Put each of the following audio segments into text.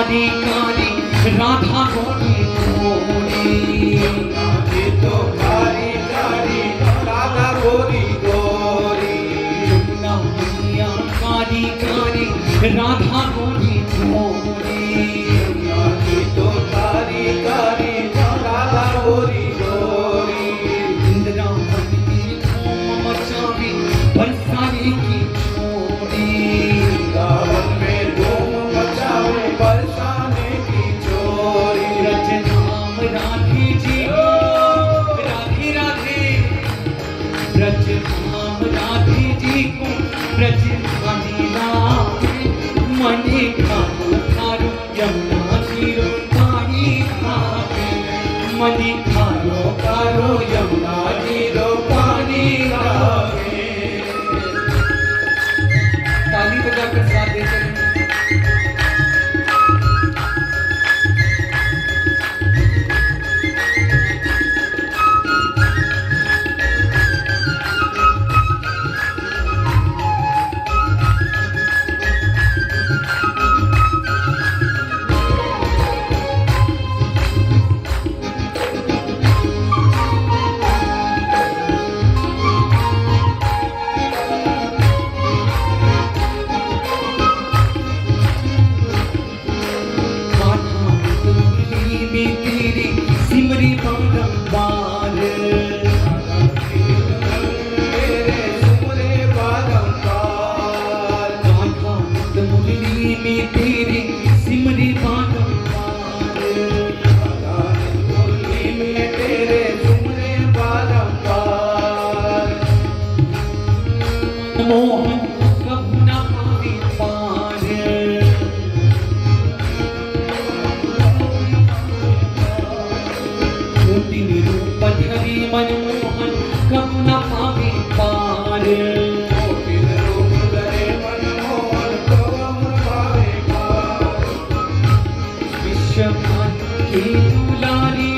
कारी कारी राधा गोरी गोरी ये तो कारी कारी राधा गोरी गोरी यमुना मैया कारी कारी राधा गोरी गोरी ये तो कारी कारी राधा गोरी गोरी इंदिरा बनती धूम मचावे बरसाने की छोड़ी वृंदावन में धूम मचावे बरसाने की चोरी ब्रज धाम राधे जी राधे राधे ब्रज धाम राधे जी को ब्रज धानीला मने खारो खारो यमुना जीरो पानी खावे मने खारो कारो यमुना जीरो पानी लागे ताली बजाकर साथ देते हैं सिमरी बारंबार तेरे सुमरे बारंबार राधा मुरली में तेरे सिमरी बारंबार मुरली में तेरे सुमरे बारंबार मोहन कबू न पावे पार दिन रूप धरी मनमोहन कबू न पावे पार गोविंद रूप धरे मनमोहन कवम पावे पार विश्वभानु के दुलारी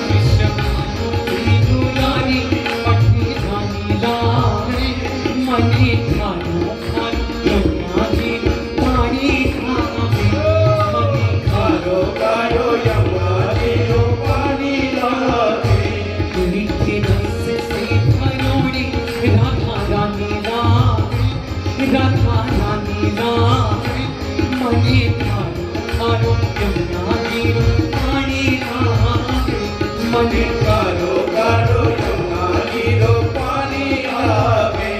विश्वभानु के दुलारी पठे धानी लाए मने खानो खानो यमुना जी पानी खावे मने कारो कारो यमुना जीरो पानी लागे मीठे रस से भरोड़ी राधा रानी लाए राधा रानी लाए मने खारो खारो यमुना जीरो पानी लाए मने कारो कारो यमुना जीरो पानी लागे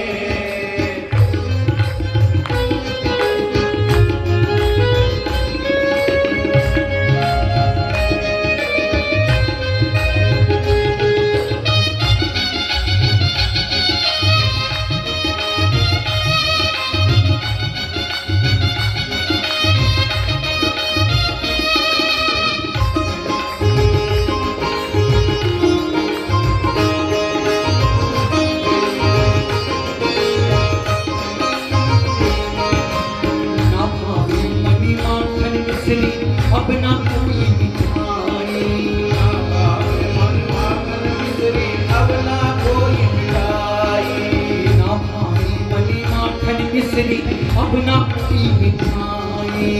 ना भावे मनी माखन मिश्री अब ना कोई मिठाई मन माखन मिश्री अब ना कोई मिठाई ना भावे मनी माखन मिश्री अब ना कोई मिठाई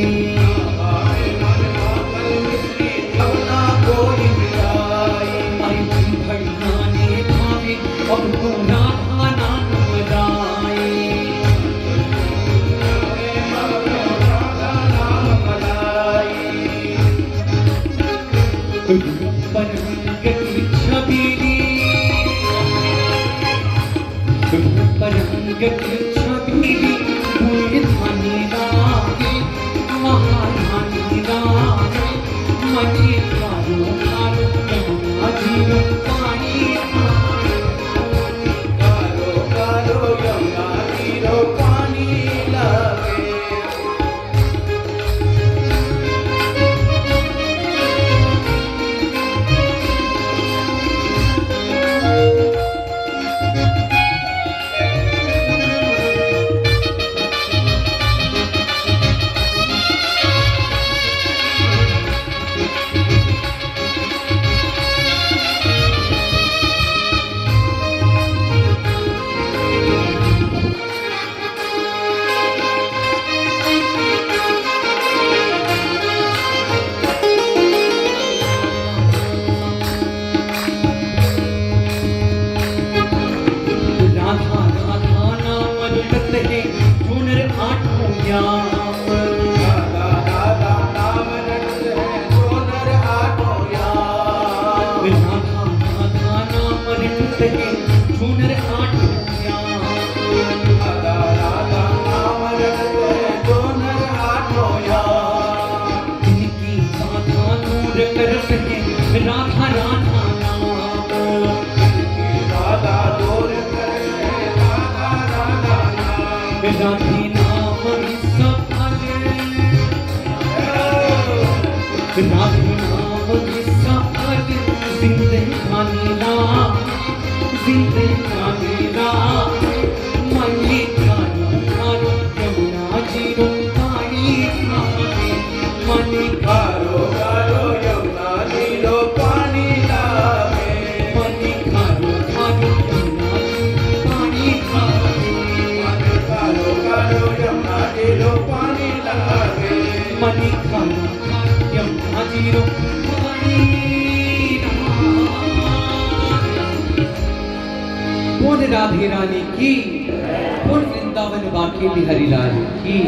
मन माखन मिश्री अब ना कोई मिठाई आई जी भड़काने भावे अब को राधा नाम बजाए नाम मलाई पर रंग की छबीली पर रंग की छबीली पूरी धानी लागे महाधानी लागे मने खारो खारो यमुना जीरो पानी कारो कारो यमुना जीरो पानी लागे राधे नाम सफल राधे नाम सफल जिंदगानी राम जिंदगानी राम मल्लिका खारो यमुना जीरो पानी खावे मल्लिका ગારો ગારો યમુના નીરો પાણી લાવે मल्लिका खारो यमुना पानी खावे ગારો ગારો યમુના નીરો પાણી લાવે मल्लिका यमुना जीरो पानी बोल राधे रानी की बोल वृंदावन बाकी बिहारी लाल की